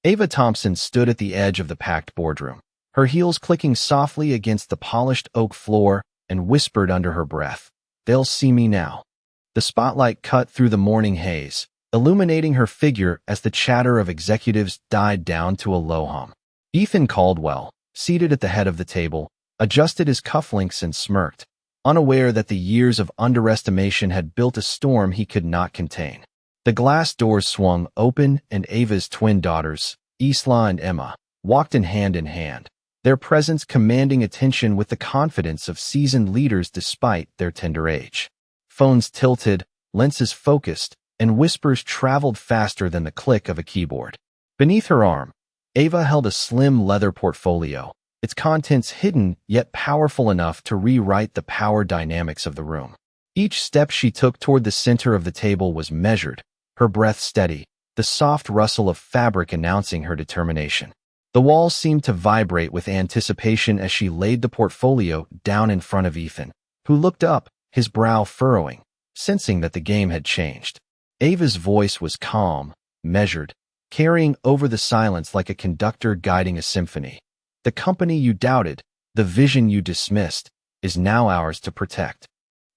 Ava Thompson stood at the edge of the packed boardroom, her heels clicking softly against the polished oak floor, and whispered under her breath, "They'll see me now." The spotlight cut through the morning haze, illuminating her figure as the chatter of executives died down to a low hum. Ethan Caldwell, seated at the head of the table, adjusted his cufflinks and smirked, unaware that the years of underestimation had built a storm he could not contain. The glass doors swung open, and Ava's twin daughters, Isla and Emma, walked in hand, their presence commanding attention with the confidence of seasoned leaders despite their tender age. Phones tilted, lenses focused, and whispers traveled faster than the click of a keyboard. Beneath her arm, Ava held a slim leather portfolio, its contents hidden yet powerful enough to rewrite the power dynamics of the room. Each step she took toward the center of the table was measured, her breath steady, the soft rustle of fabric announcing her determination. The walls seemed to vibrate with anticipation as she laid the portfolio down in front of Ethan, who looked up, his brow furrowing, sensing that the game had changed. Ava's voice was calm, measured, carrying over the silence like a conductor guiding a symphony. "The company you doubted, the vision you dismissed, is now ours to protect."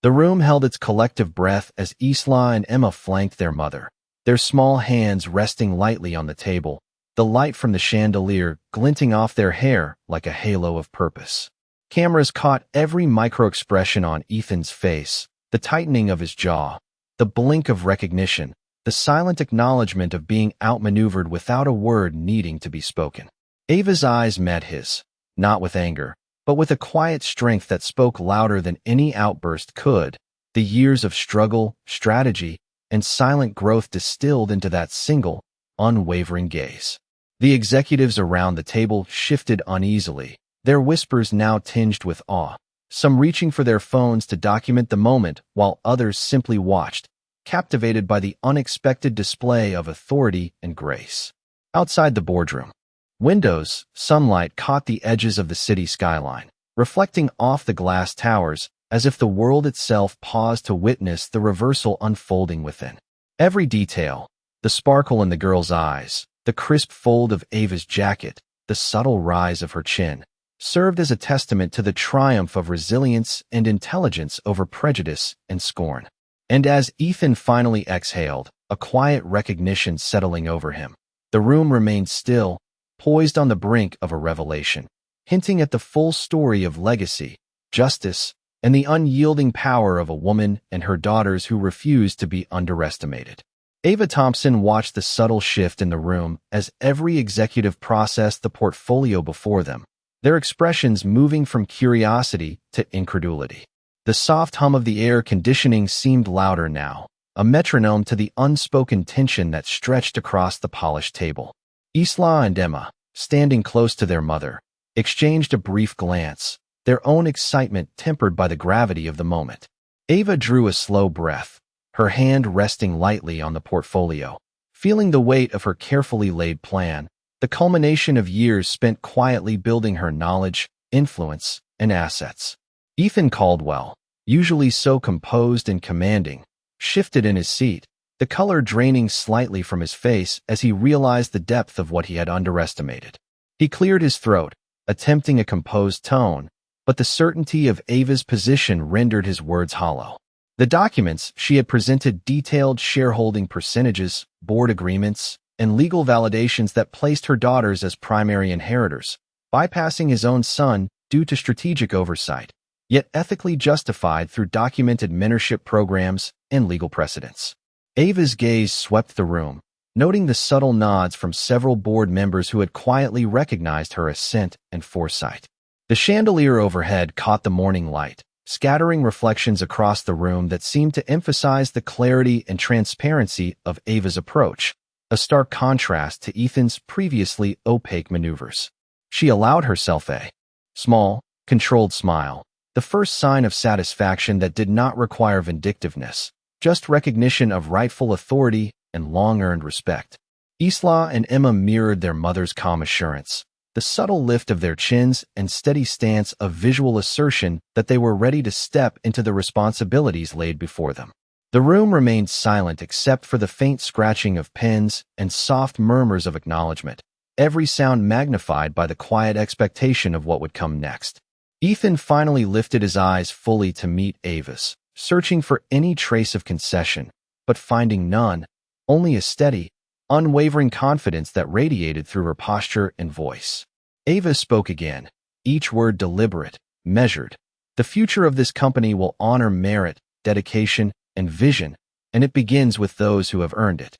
The room held its collective breath as Isla and Emma flanked their mother, their small hands resting lightly on the table, the light from the chandelier glinting off their hair like a halo of purpose. Cameras caught every micro-expression on Ethan's face, the tightening of his jaw, the blink of recognition, the silent acknowledgement of being outmaneuvered without a word needing to be spoken. Ava's eyes met his, not with anger, but with a quiet strength that spoke louder than any outburst could, the years of struggle, strategy, and silent growth distilled into that single, unwavering gaze. The executives around the table shifted uneasily, their whispers now tinged with awe, some reaching for their phones to document the moment while others simply watched, captivated by the unexpected display of authority and grace. Outside the boardroom, windows, sunlight caught the edges of the city skyline, reflecting off the glass towers as if the world itself paused to witness the reversal unfolding within. Every detail, the sparkle in the girl's eyes, the crisp fold of Ava's jacket, the subtle rise of her chin, served as a testament to the triumph of resilience and intelligence over prejudice and scorn. And as Ethan finally exhaled, a quiet recognition settling over him, the room remained still, poised on the brink of a revelation, hinting at the full story of legacy, justice, and the unyielding power of a woman and her daughters who refused to be underestimated. Ava Thompson watched the subtle shift in the room as every executive processed the portfolio before them, their expressions moving from curiosity to incredulity. The soft hum of the air conditioning seemed louder now, a metronome to the unspoken tension that stretched across the polished table. Isla and Emma, standing close to their mother, exchanged a brief glance, their own excitement tempered by the gravity of the moment. Ava drew a slow breath, her hand resting lightly on the portfolio, feeling the weight of her carefully laid plan, the culmination of years spent quietly building her knowledge, influence, and assets. Ethan Caldwell, usually so composed and commanding, shifted in his seat, the color draining slightly from his face as he realized the depth of what he had underestimated. He cleared his throat, attempting a composed tone, but the certainty of Ava's position rendered his words hollow. The documents she had presented detailed shareholding percentages, board agreements, and legal validations that placed her daughters as primary inheritors, bypassing his own son due to strategic oversight, yet ethically justified through documented mentorship programs and legal precedents. Ava's gaze swept the room, noting the subtle nods from several board members who had quietly recognized her assent and foresight. The chandelier overhead caught the morning light, scattering reflections across the room that seemed to emphasize the clarity and transparency of Ava's approach, a stark contrast to Ethan's previously opaque maneuvers. She allowed herself a small, controlled smile, the first sign of satisfaction that did not require vindictiveness, just recognition of rightful authority and long-earned respect. Isla and Emma mirrored their mother's calm assurance, the subtle lift of their chins and steady stance of visual assertion that they were ready to step into the responsibilities laid before them. The room remained silent except for the faint scratching of pens and soft murmurs of acknowledgement, every sound magnified by the quiet expectation of what would come next. Ethan finally lifted his eyes fully to meet Ava's, searching for any trace of concession, but finding none, only a steady, unwavering confidence that radiated through her posture and voice. Ava spoke again, each word deliberate, measured. The future of this company will honor merit, dedication, and vision, and it begins with those who have earned it.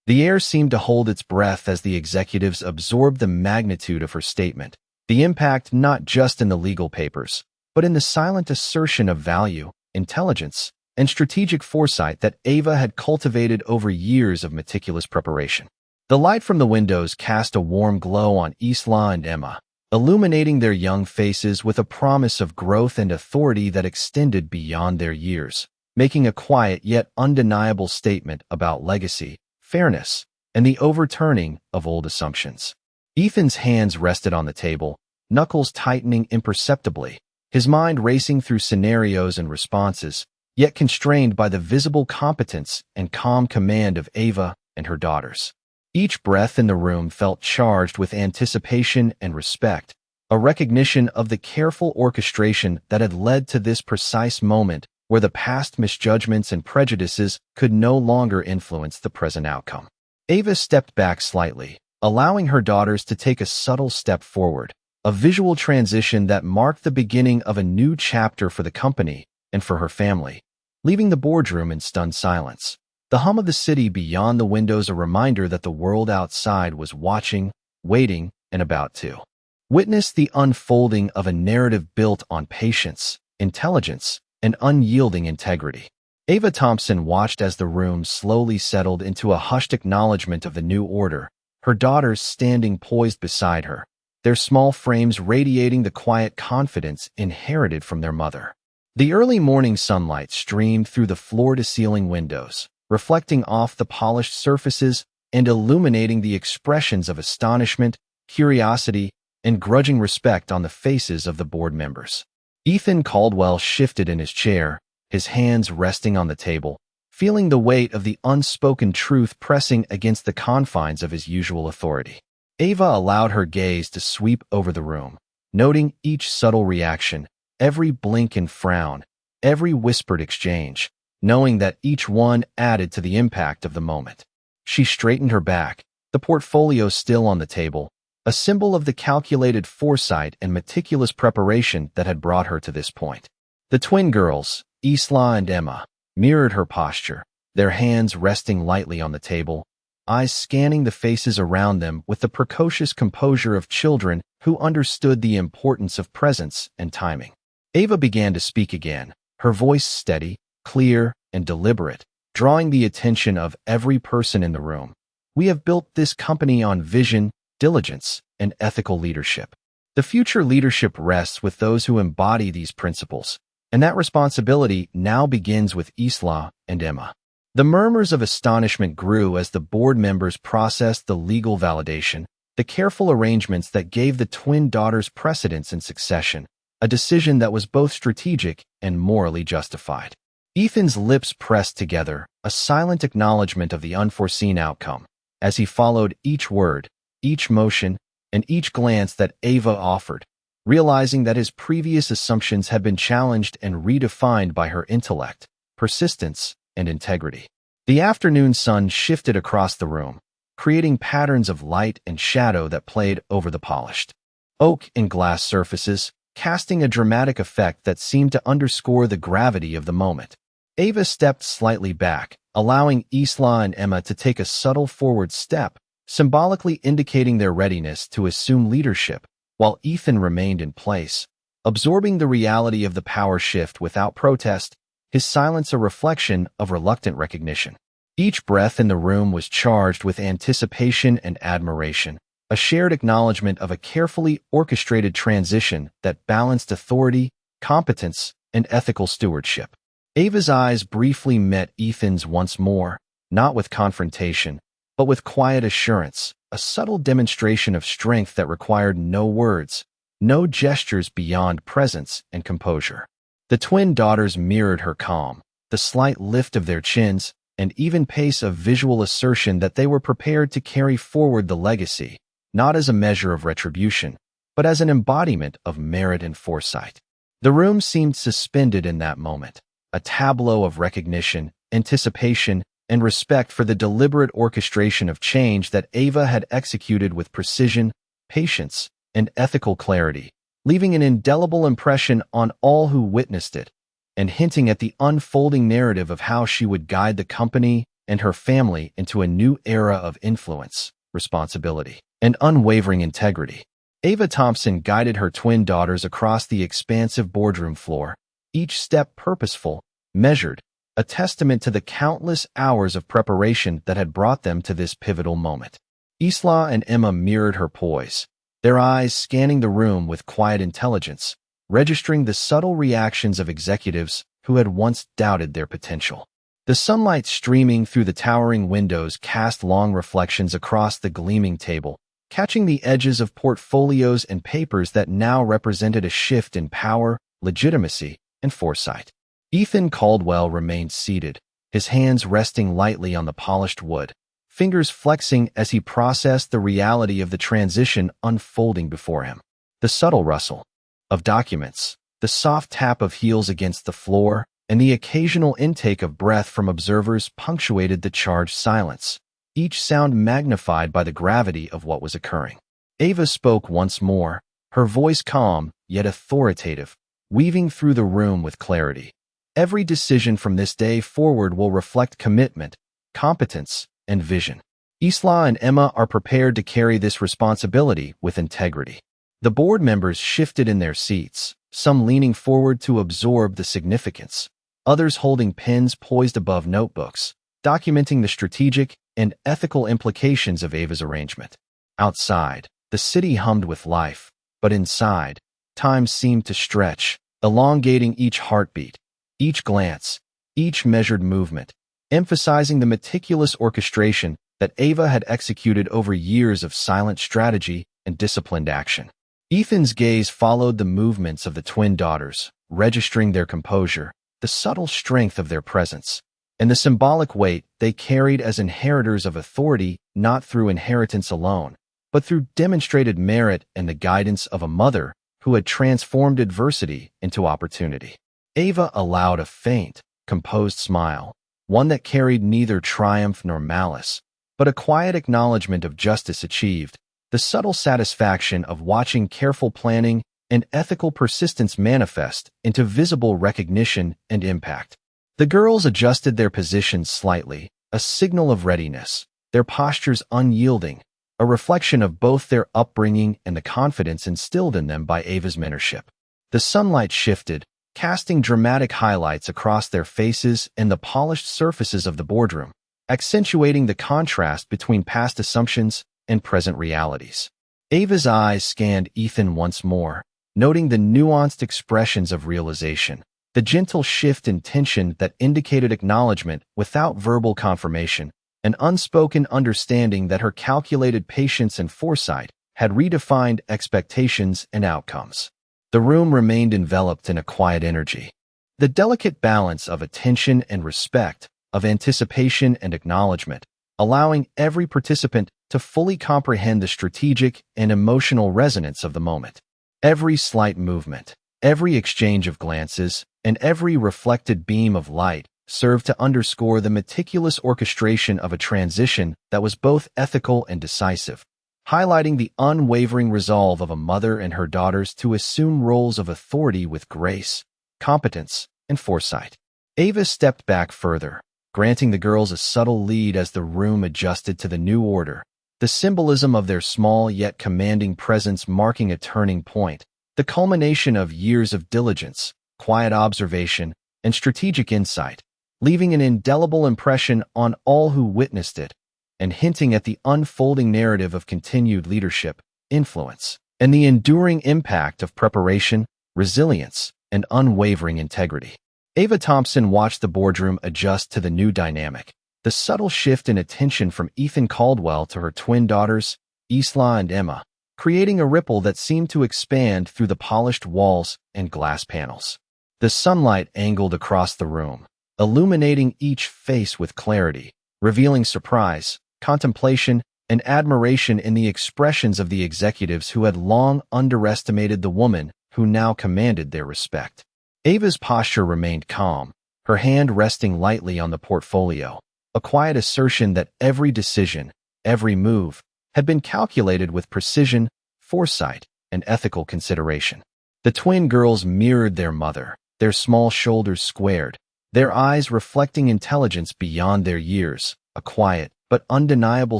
The air seemed to hold its breath as the executives absorbed the magnitude of her statement, the impact not just in the legal papers, but in the silent assertion of value, intelligence, and strategic foresight that Ava had cultivated over years of meticulous preparation. The light from the windows cast a warm glow on Isla and Emma, illuminating their young faces with a promise of growth and authority that extended beyond their years, making a quiet yet undeniable statement about legacy, fairness, and the overturning of old assumptions. Ethan's hands rested on the table, knuckles tightening imperceptibly, his mind racing through scenarios and responses, yet constrained by the visible competence and calm command of Ava and her daughters. Each breath in the room felt charged with anticipation and respect, a recognition of the careful orchestration that had led to this precise moment where the past misjudgments and prejudices could no longer influence the present outcome. Ava stepped back slightly, allowing her daughters to take a subtle step forward, a visual transition that marked the beginning of a new chapter for the company and for her family, leaving the boardroom in stunned silence. The hum of the city beyond the windows a reminder that the world outside was watching, waiting, and about to witness the unfolding of a narrative built on patience, intelligence, and unyielding integrity. Ava Thompson watched as the room slowly settled into a hushed acknowledgement of the new order, her daughters standing poised beside her, their small frames radiating the quiet confidence inherited from their mother. The early morning sunlight streamed through the floor-to-ceiling windows, reflecting off the polished surfaces and illuminating the expressions of astonishment, curiosity, and grudging respect on the faces of the board members. Ethan Caldwell shifted in his chair, his hands resting on the table, feeling the weight of the unspoken truth pressing against the confines of his usual authority. Ava allowed her gaze to sweep over the room, noting each subtle reaction, every blink and frown, every whispered exchange, knowing that each one added to the impact of the moment. She straightened her back, the portfolio still on the table, a symbol of the calculated foresight and meticulous preparation that had brought her to this point. The twin girls, Isla and Emma, mirrored her posture, their hands resting lightly on the table, eyes scanning the faces around them with the precocious composure of children who understood the importance of presence and timing. Ava began to speak again, her voice steady, clear, and deliberate, drawing the attention of every person in the room. We have built this company on vision, diligence, and ethical leadership. The future leadership rests with those who embody these principles, and that responsibility now begins with Isla and Emma. The murmurs of astonishment grew as the board members processed the legal validation, the careful arrangements that gave the twin daughters precedence in succession, a decision that was both strategic and morally justified. Ethan's lips pressed together, a silent acknowledgement of the unforeseen outcome, as he followed each word, each motion, and each glance that Ava offered, realizing that his previous assumptions had been challenged and redefined by her intellect, persistence, and integrity. The afternoon sun shifted across the room, creating patterns of light and shadow that played over the polished oak and glass surfaces, casting a dramatic effect that seemed to underscore the gravity of the moment. Ava stepped slightly back, allowing Isla and Emma to take a subtle forward step, symbolically indicating their readiness to assume leadership, while Ethan remained in place, absorbing the reality of the power shift without protest, his silence a reflection of reluctant recognition. Each breath in the room was charged with anticipation and admiration, a shared acknowledgement of a carefully orchestrated transition that balanced authority, competence, and ethical stewardship. Ava's eyes briefly met Ethan's once more, not with confrontation, but with quiet assurance, a subtle demonstration of strength that required no words, no gestures beyond presence and composure. The twin daughters mirrored her calm, the slight lift of their chins, and even pace of visual assertion that they were prepared to carry forward the legacy, not as a measure of retribution, but as an embodiment of merit and foresight. The room seemed suspended in that moment, a tableau of recognition, anticipation, and respect for the deliberate orchestration of change that Ava had executed with precision, patience, and ethical clarity, leaving an indelible impression on all who witnessed it, and hinting at the unfolding narrative of how she would guide the company and her family into a new era of influence, responsibility, and unwavering integrity. Ava Thompson guided her twin daughters across the expansive boardroom floor, each step purposeful, measured, a testament to the countless hours of preparation that had brought them to this pivotal moment. Isla and Emma mirrored her poise, their eyes scanning the room with quiet intelligence, registering the subtle reactions of executives who had once doubted their potential. The sunlight streaming through the towering windows cast long reflections across the gleaming table, catching the edges of portfolios and papers that now represented a shift in power, legitimacy, and foresight. Ethan Caldwell remained seated, his hands resting lightly on the polished wood, fingers flexing as he processed the reality of the transition unfolding before him. The subtle rustle of documents, the soft tap of heels against the floor, and the occasional intake of breath from observers punctuated the charged silence, each sound magnified by the gravity of what was occurring. Ava spoke once more, her voice calm yet authoritative, weaving through the room with clarity. Every decision from this day forward will reflect commitment, competence, and vision. Isla and Emma are prepared to carry this responsibility with integrity. The board members shifted in their seats, some leaning forward to absorb the significance, others holding pens poised above notebooks, documenting the strategic and ethical implications of Ava's arrangement. Outside, the city hummed with life, but inside, time seemed to stretch, elongating each heartbeat, each glance, each measured movement, emphasizing the meticulous orchestration that Ava had executed over years of silent strategy and disciplined action. Ethan's gaze followed the movements of the twin daughters, registering their composure, the subtle strength of their presence, and the symbolic weight they carried as inheritors of authority, not through inheritance alone, but through demonstrated merit and the guidance of a mother who had transformed adversity into opportunity. Ava allowed a faint, composed smile, one that carried neither triumph nor malice, but a quiet acknowledgement of justice achieved, the subtle satisfaction of watching careful planning and ethical persistence manifest into visible recognition and impact. The girls adjusted their positions slightly, a signal of readiness, their postures unyielding, a reflection of both their upbringing and the confidence instilled in them by Ava's mentorship. The sunlight shifted, casting dramatic highlights across their faces and the polished surfaces of the boardroom, accentuating the contrast between past assumptions and present realities. Ava's eyes scanned Ethan once more, noting the nuanced expressions of realization, the gentle shift in tension that indicated acknowledgement without verbal confirmation, an unspoken understanding that her calculated patience and foresight had redefined expectations and outcomes. The room remained enveloped in a quiet energy. The delicate balance of attention and respect, of anticipation and acknowledgement, allowing every participant to fully comprehend the strategic and emotional resonance of the moment. Every slight movement, every exchange of glances, and every reflected beam of light served to underscore the meticulous orchestration of a transition that was both ethical and decisive, highlighting the unwavering resolve of a mother and her daughters to assume roles of authority with grace, competence, and foresight. Ava stepped back further, granting the girls a subtle lead as the room adjusted to the new order, the symbolism of their small yet commanding presence marking a turning point, the culmination of years of diligence, quiet observation, and strategic insight, leaving an indelible impression on all who witnessed it, and hinting at the unfolding narrative of continued leadership, influence, and the enduring impact of preparation, resilience, and unwavering integrity. Ava Thompson watched the boardroom adjust to the new dynamic, the subtle shift in attention from Ethan Caldwell to her twin daughters, Isla and Emma, creating a ripple that seemed to expand through the polished walls and glass panels. The sunlight angled across the room, illuminating each face with clarity, revealing surprise, contemplation, and admiration in the expressions of the executives who had long underestimated the woman who now commanded their respect. Ava's posture remained calm, her hand resting lightly on the portfolio, a quiet assertion that every decision, every move, had been calculated with precision, foresight, and ethical consideration. The twin girls mirrored their mother, their small shoulders squared, their eyes reflecting intelligence beyond their years, a quiet but undeniable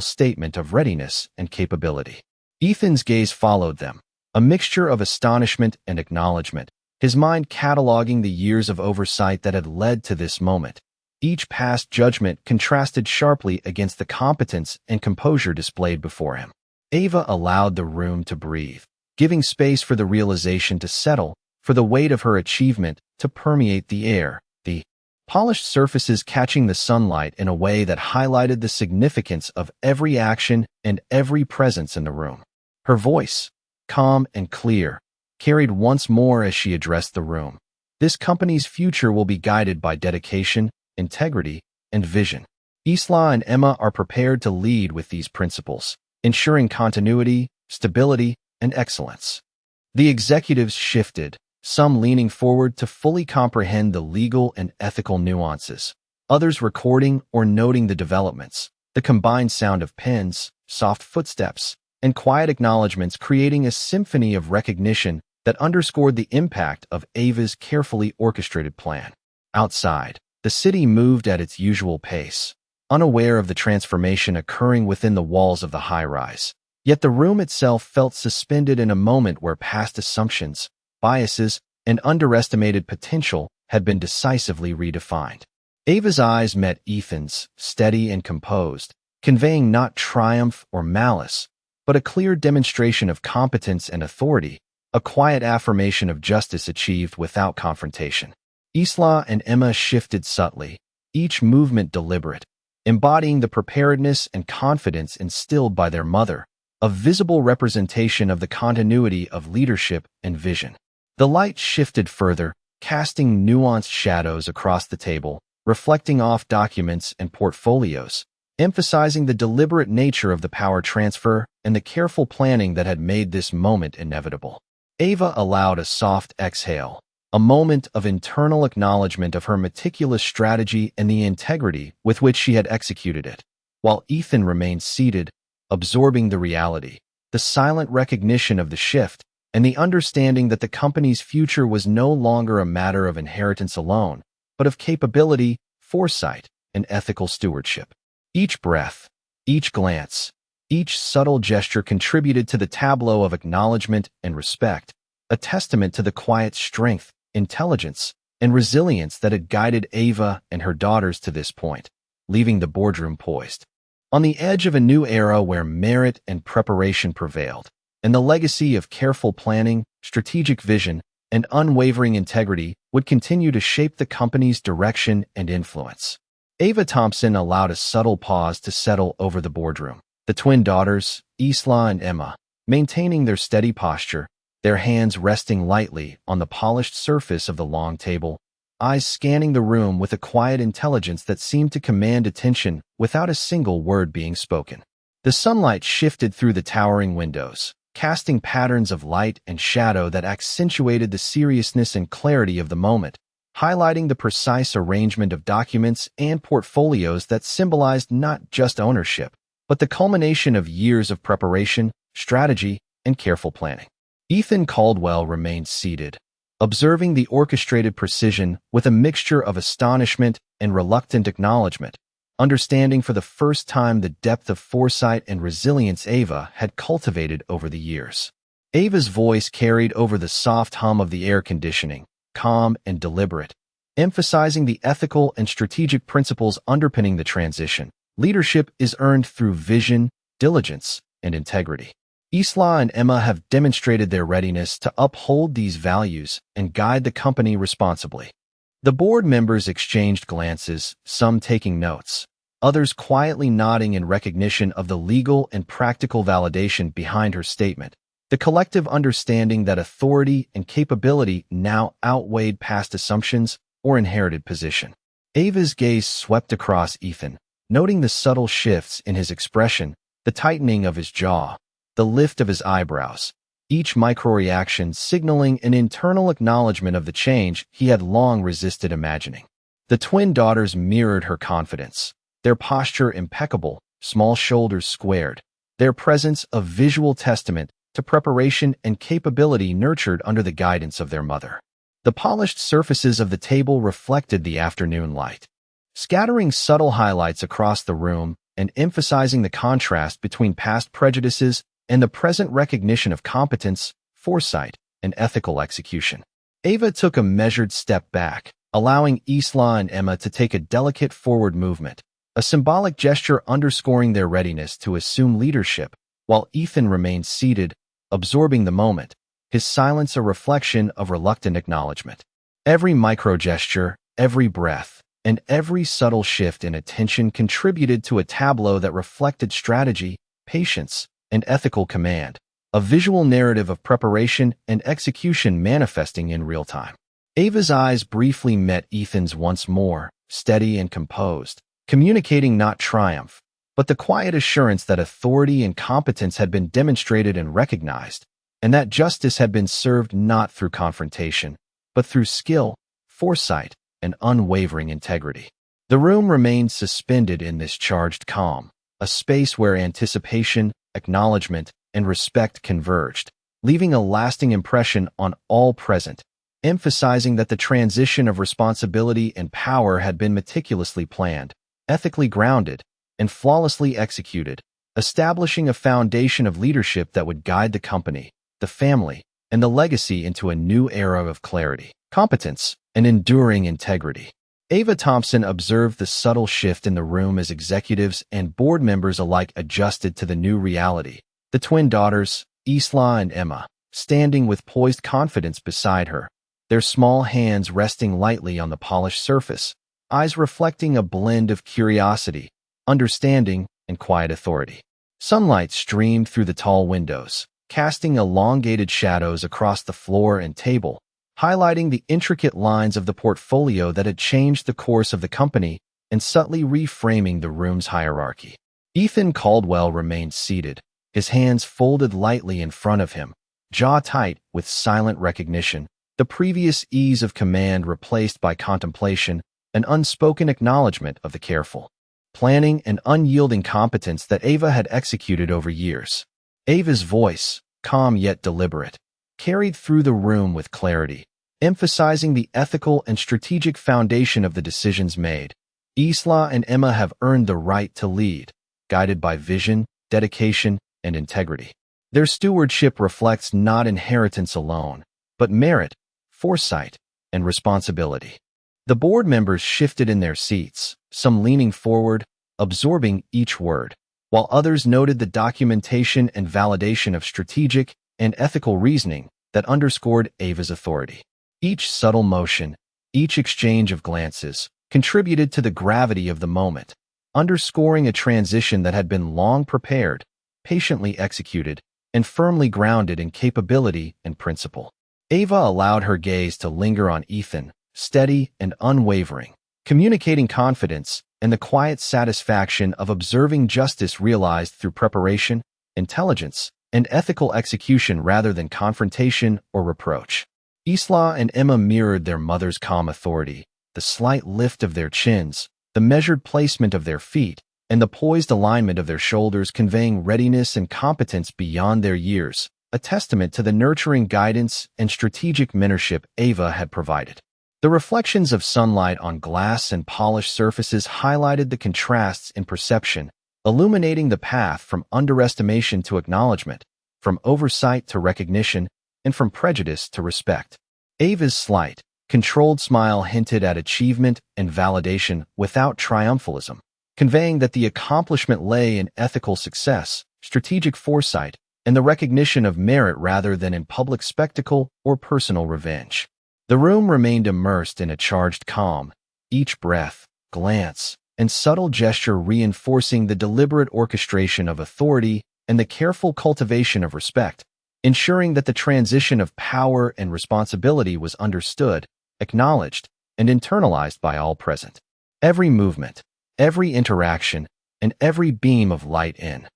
statement of readiness and capability. Ethan's gaze followed them, a mixture of astonishment and acknowledgement, his mind cataloging the years of oversight that had led to this moment. Each past judgment contrasted sharply against the competence and composure displayed before him. Ava allowed the room to breathe, giving space for the realization to settle, for the weight of her achievement to permeate the air, the polished surfaces catching the sunlight in a way that highlighted the significance of every action and every presence in the room. Her voice, calm and clear, carried once more as she addressed the room. This company's future will be guided by dedication, integrity, and vision. Isla and Emma are prepared to lead with these principles, ensuring continuity, stability, and excellence. The executives shifted, some leaning forward to fully comprehend the legal and ethical nuances, others recording or noting the developments, the combined sound of pens, soft footsteps, and quiet acknowledgments creating a symphony of recognition that underscored the impact of Ava's carefully orchestrated plan. Outside, the city moved at its usual pace, unaware of the transformation occurring within the walls of the high-rise. Yet the room itself felt suspended in a moment where past assumptions, biases, and underestimated potential had been decisively redefined. Ava's eyes met Ethan's, steady and composed, conveying not triumph or malice, but a clear demonstration of competence and authority, a quiet affirmation of justice achieved without confrontation. Isla and Emma shifted subtly, each movement deliberate, embodying the preparedness and confidence instilled by their mother, a visible representation of the continuity of leadership and vision. The light shifted further, casting nuanced shadows across the table, reflecting off documents and portfolios, emphasizing the deliberate nature of the power transfer and the careful planning that had made this moment inevitable. Ava allowed a soft exhale, a moment of internal acknowledgement of her meticulous strategy and the integrity with which she had executed it, while Ethan remained seated, absorbing the reality, the silent recognition of the shift, and the understanding that the company's future was no longer a matter of inheritance alone, but of capability, foresight, and ethical stewardship. Each breath, each glance, each subtle gesture contributed to the tableau of acknowledgement and respect, a testament to the quiet strength, intelligence, and resilience that had guided Ava and her daughters to this point, leaving the boardroom poised on the edge of a new era where merit and preparation prevailed, and the legacy of careful planning, strategic vision, and unwavering integrity would continue to shape the company's direction and influence. Ava Thompson allowed a subtle pause to settle over the boardroom. The twin daughters, Isla and Emma, maintaining their steady posture, their hands resting lightly on the polished surface of the long table, eyes scanning the room with a quiet intelligence that seemed to command attention without a single word being spoken. The sunlight shifted through the towering windows, casting patterns of light and shadow that accentuated the seriousness and clarity of the moment, highlighting the precise arrangement of documents and portfolios that symbolized not just ownership, but the culmination of years of preparation, strategy, and careful planning. Ethan Caldwell remained seated, observing the orchestrated precision with a mixture of astonishment and reluctant acknowledgement, understanding for the first time the depth of foresight and resilience Ava had cultivated over the years. Ava's voice carried over the soft hum of the air conditioning, calm and deliberate, emphasizing the ethical and strategic principles underpinning the transition. Leadership is earned through vision, diligence, and integrity. Isla and Emma have demonstrated their readiness to uphold these values and guide the company responsibly. The board members exchanged glances, some taking notes, others quietly nodding in recognition of the legal and practical validation behind her statement, the collective understanding that authority and capability now outweighed past assumptions or inherited position. Ava's gaze swept across Ethan, noting the subtle shifts in his expression, The tightening of his jaw, the lift of his eyebrows, each microreaction signaling an internal acknowledgement of the change he had long resisted imagining. The twin daughters mirrored her confidence, their posture impeccable, small shoulders squared, their presence a visual testament to preparation and capability nurtured under the guidance of their mother. The polished surfaces of the table reflected the afternoon light, scattering subtle highlights across the room and emphasizing the contrast between past prejudices and the present recognition of competence, foresight, and ethical execution. Ava took a measured step back, allowing Isla and Emma to take a delicate forward movement, a symbolic gesture underscoring their readiness to assume leadership, while Ethan remained seated, absorbing the moment, his silence a reflection of reluctant acknowledgement. Every micro-gesture, every breath, and every subtle shift in attention contributed to a tableau that reflected strategy, patience, and ethical command, a visual narrative of preparation and execution manifesting in real time. Ava's eyes briefly met Ethan's once more, steady and composed, communicating not triumph, but the quiet assurance that authority and competence had been demonstrated and recognized, and that justice had been served not through confrontation, but through skill, foresight, and unwavering integrity. The room remained suspended in this charged calm, a space where anticipation, acknowledgement, and respect converged, leaving a lasting impression on all present, emphasizing that the transition of responsibility and power had been meticulously planned, ethically grounded, and flawlessly executed, establishing a foundation of leadership that would guide the company, the family, and the legacy into a new era of clarity, competence, and enduring integrity. Ava Thompson observed the subtle shift in the room as executives and board members alike adjusted to the new reality. The twin daughters, Isla and Emma, standing with poised confidence beside her, their small hands resting lightly on the polished surface, eyes reflecting a blend of curiosity, understanding, and quiet authority. Sunlight streamed through the tall windows, casting elongated shadows across the floor and table, highlighting the intricate lines of the portfolio that had changed the course of the company and subtly reframing the room's hierarchy. Ethan Caldwell remained seated, his hands folded lightly in front of him, jaw tight with silent recognition, the previous ease of command replaced by contemplation, an unspoken acknowledgement of the careful planning and unyielding competence that Ava had executed over years. Ava's voice, calm yet deliberate, carried through the room with clarity, emphasizing the ethical and strategic foundation of the decisions made. Isla and Emma have earned the right to lead, guided by vision, dedication, and integrity. Their stewardship reflects not inheritance alone, but merit, foresight, and responsibility. The board members shifted in their seats, some leaning forward, absorbing each word, while others noted the documentation and validation of strategic and ethical reasoning that underscored Ava's authority. Each subtle motion, each exchange of glances, contributed to the gravity of the moment, underscoring a transition that had been long prepared, patiently executed, and firmly grounded in capability and principle. Ava allowed her gaze to linger on Ethan, steady and unwavering, communicating confidence and the quiet satisfaction of observing justice realized through preparation, intelligence, and ethical execution rather than confrontation or reproach. Isla and Emma mirrored their mother's calm authority, the slight lift of their chins, the measured placement of their feet, and the poised alignment of their shoulders conveying readiness and competence beyond their years, a testament to the nurturing guidance and strategic mentorship Ava had provided. The reflections of sunlight on glass and polished surfaces highlighted the contrasts in perception, illuminating the path from underestimation to acknowledgement, from oversight to recognition, and from prejudice to respect. Ava's slight, controlled smile hinted at achievement and validation without triumphalism, conveying that the accomplishment lay in ethical success, strategic foresight, and the recognition of merit rather than in public spectacle or personal revenge. The room remained immersed in a charged calm, each breath, glance, and subtle gesture reinforcing the deliberate orchestration of authority and the careful cultivation of respect, ensuring that the transition of power and responsibility was understood, acknowledged, and internalized by all present. Every movement, every interaction, and every beam of light in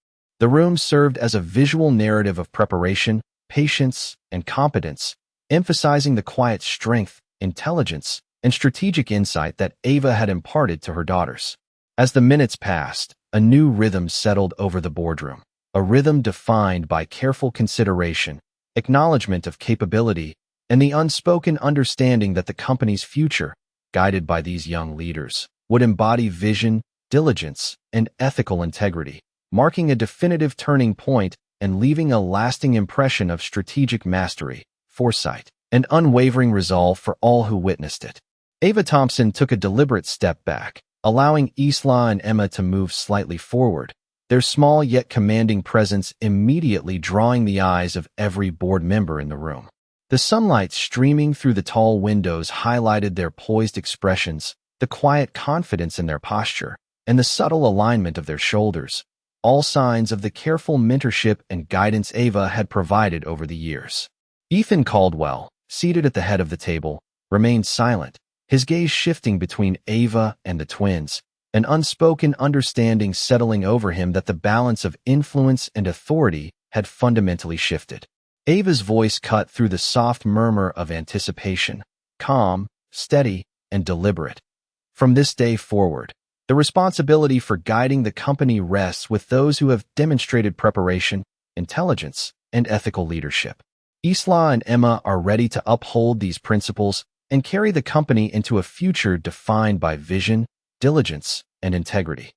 The room served as a visual narrative of preparation, patience, and competence, emphasizing the quiet strength, intelligence, and strategic insight that Ava had imparted to her daughters. As the minutes passed, a new rhythm settled over the boardroom, a rhythm defined by careful consideration, acknowledgement of capability, and the unspoken understanding that the company's future, guided by these young leaders, would embody vision, diligence, and ethical integrity, marking a definitive turning point and leaving a lasting impression of strategic mastery, foresight, and unwavering resolve for all who witnessed it. Ava Thompson took a deliberate step back, allowing Isla and Emma to move slightly forward, their small yet commanding presence immediately drawing the eyes of every board member in the room. The sunlight streaming through the tall windows highlighted their poised expressions, the quiet confidence in their posture, and the subtle alignment of their shoulders, all signs of the careful mentorship and guidance Ava had provided over the years. Ethan Caldwell, seated at the head of the table, remained silent, his gaze shifting between Ava and the twins, an unspoken understanding settling over him that the balance of influence and authority had fundamentally shifted. Ava's voice cut through the soft murmur of anticipation, calm, steady, and deliberate. From this day forward, the responsibility for guiding the company rests with those who have demonstrated preparation, intelligence, and ethical leadership. Isla and Emma are ready to uphold these principles and carry the company into a future defined by vision, diligence, and integrity.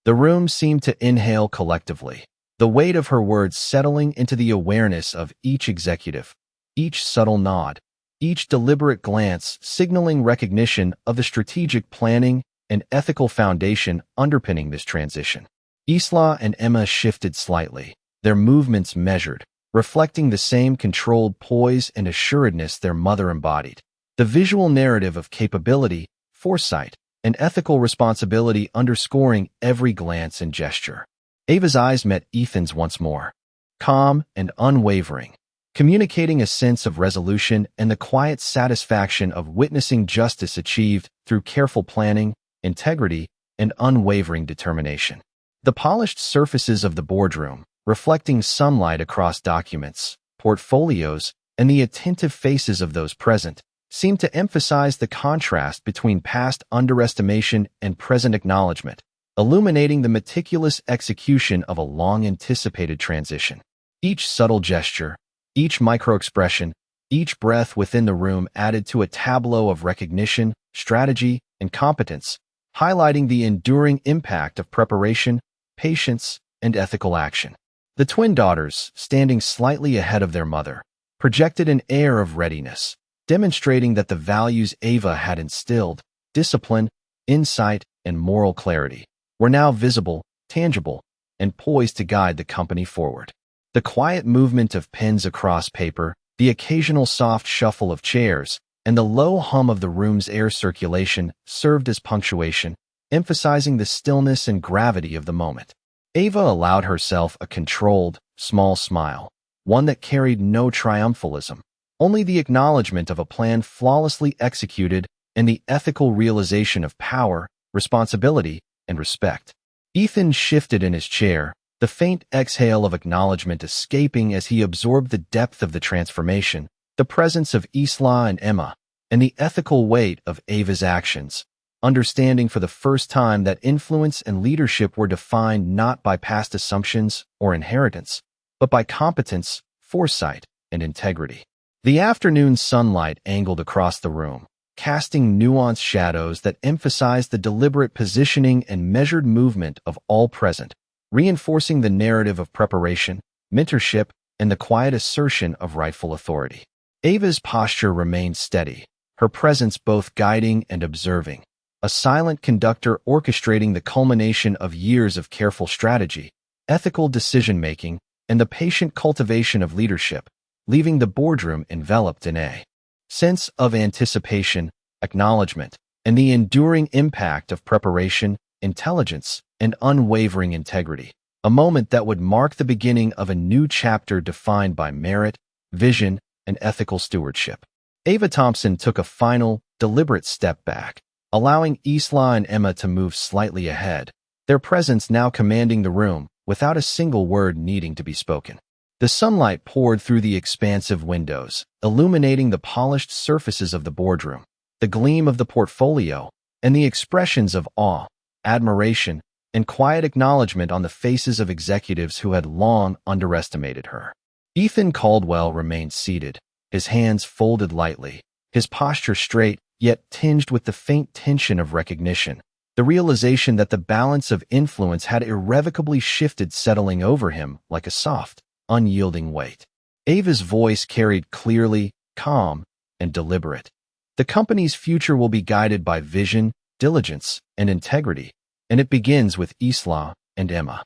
The room seemed to inhale collectively, the weight of her words settling into the awareness of each executive, each subtle nod, each deliberate glance signaling recognition of the strategic planning and ethical foundation underpinning this transition. Isla and Emma shifted slightly, their movements measured, reflecting the same controlled poise and assuredness their mother embodied. The visual narrative of capability, foresight, and ethical responsibility underscoring every glance and gesture. Ava's eyes met Ethan's once more, calm and unwavering, communicating a sense of resolution and the quiet satisfaction of witnessing justice achieved through careful planning, integrity, and unwavering determination. The polished surfaces of the boardroom, reflecting sunlight across documents, portfolios, and the attentive faces of those present, seemed to emphasize the contrast between past underestimation and present acknowledgement, illuminating the meticulous execution of a long-anticipated transition. Each subtle gesture, each micro-expression, each breath within the room added to a tableau of recognition, strategy, and competence, highlighting the enduring impact of preparation, patience, and ethical action. The twin daughters, standing slightly ahead of their mother, projected an air of readiness, demonstrating that the values Ava had instilled, discipline, insight, and moral clarity, were now visible, tangible, and poised to guide the company forward. The quiet movement of pens across paper, the occasional soft shuffle of chairs, and the low hum of the room's air circulation served as punctuation, emphasizing the stillness and gravity of the moment. Ava allowed herself a controlled, small smile, one that carried no triumphalism, only the acknowledgement of a plan flawlessly executed and the ethical realization of power, responsibility, and respect. Ethan shifted in his chair, the faint exhale of acknowledgement escaping as he absorbed the depth of the transformation, the presence of Isla and Emma, and the ethical weight of Ava's actions, understanding for the first time that influence and leadership were defined not by past assumptions or inheritance, but by competence, foresight, and integrity. The afternoon sunlight angled across the room, casting nuanced shadows that emphasized the deliberate positioning and measured movement of all present, reinforcing the narrative of preparation, mentorship, and the quiet assertion of rightful authority. Ava's posture remained steady, her presence both guiding and observing, a silent conductor orchestrating the culmination of years of careful strategy, ethical decision-making, and the patient cultivation of leadership, leaving the boardroom enveloped in a sense of anticipation, acknowledgement, and the enduring impact of preparation, intelligence, and unwavering integrity, a moment that would mark the beginning of a new chapter defined by merit, vision, and ethical stewardship. Ava Thompson took a final, deliberate step back, allowing Isla and Emma to move slightly ahead, their presence now commanding the room, without a single word needing to be spoken. The sunlight poured through the expansive windows, illuminating the polished surfaces of the boardroom, the gleam of the portfolio, and the expressions of awe, admiration, and quiet acknowledgement on the faces of executives who had long underestimated her. Ethan Caldwell remained seated, his hands folded lightly, his posture straight, yet tinged with the faint tension of recognition, the realization that the balance of influence had irrevocably shifted, settling over him like a soft, unyielding weight. Ava's voice carried clearly, calm, and deliberate. The company's future will be guided by vision, diligence, and integrity, and it begins with Isla and Emma.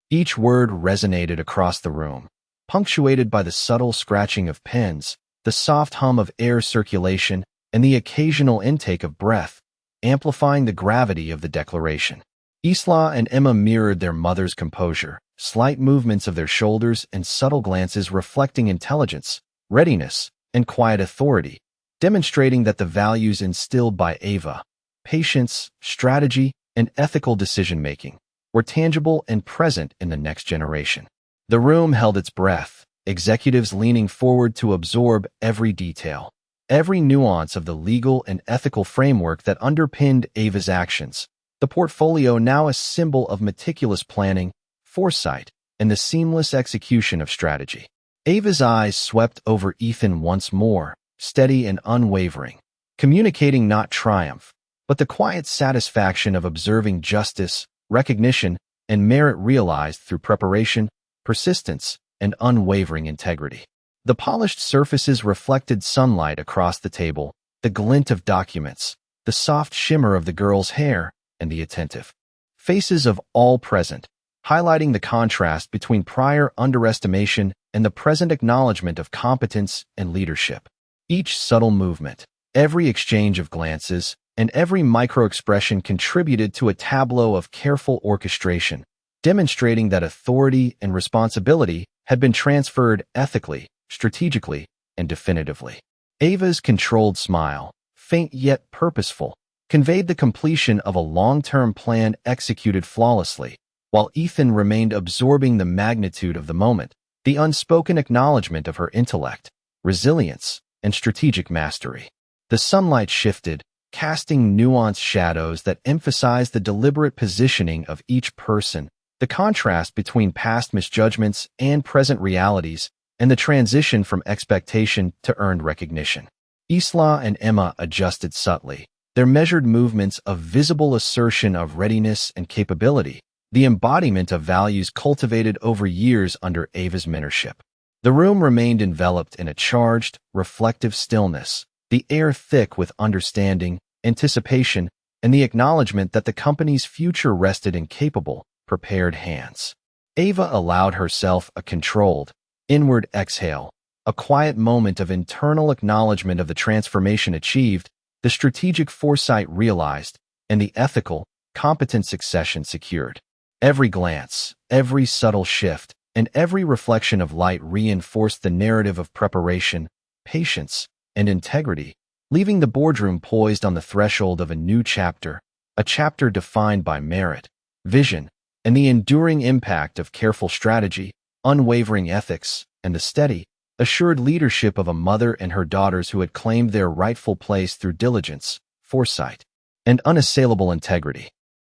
Each word resonated across the room, punctuated by the subtle scratching of pens, the soft hum of air circulation, and the occasional intake of breath, amplifying the gravity of the declaration. Isla and Emma mirrored their mother's composure, slight movements of their shoulders and subtle glances reflecting intelligence, readiness, and quiet authority, demonstrating that the values instilled by Ava, patience, strategy, and ethical decision-making, were tangible and present in the next generation. The room held its breath, executives leaning forward to absorb every detail, every nuance of the legal and ethical framework that underpinned Ava's actions, the portfolio now a symbol of meticulous planning, foresight, and the seamless execution of strategy. Ava's eyes swept over Ethan once more, steady and unwavering, communicating not triumph, but the quiet satisfaction of observing justice, recognition, and merit realized through preparation, persistence, and unwavering integrity. The polished surfaces reflected sunlight across the table, the glint of documents, the soft shimmer of the girl's hair, and the attentive faces of all present, highlighting the contrast between prior underestimation and the present acknowledgement of competence and leadership. Each subtle movement, every exchange of glances, and every micro-expression contributed to a tableau of careful orchestration, demonstrating that authority and responsibility had been transferred ethically, strategically, and definitively. Ava's controlled smile, faint yet purposeful, conveyed the completion of a long-term plan executed flawlessly, while Ethan remained absorbing the magnitude of the moment, the unspoken acknowledgement of her intellect, resilience, and strategic mastery. The sunlight shifted, casting nuanced shadows that emphasized the deliberate positioning of each person, the contrast between past misjudgments and present realities, and the transition from expectation to earned recognition. Isla and Emma adjusted subtly, their measured movements a visible assertion of readiness and capability, the embodiment of values cultivated over years under Ava's mentorship. The room remained enveloped in a charged, reflective stillness, the air thick with understanding, anticipation, and the acknowledgement that the company's future rested in capable, prepared hands. Ava allowed herself a controlled, inward exhale, a quiet moment of internal acknowledgement of the transformation achieved, the strategic foresight realized, and the ethical, competent succession secured. Every glance, every subtle shift, and every reflection of light reinforced the narrative of preparation, patience, and integrity, leaving the boardroom poised on the threshold of a new chapter, a chapter defined by merit, vision, and the enduring impact of careful strategy, unwavering ethics, and the steady, assured leadership of a mother and her daughters who had claimed their rightful place through diligence, foresight, and unassailable integrity.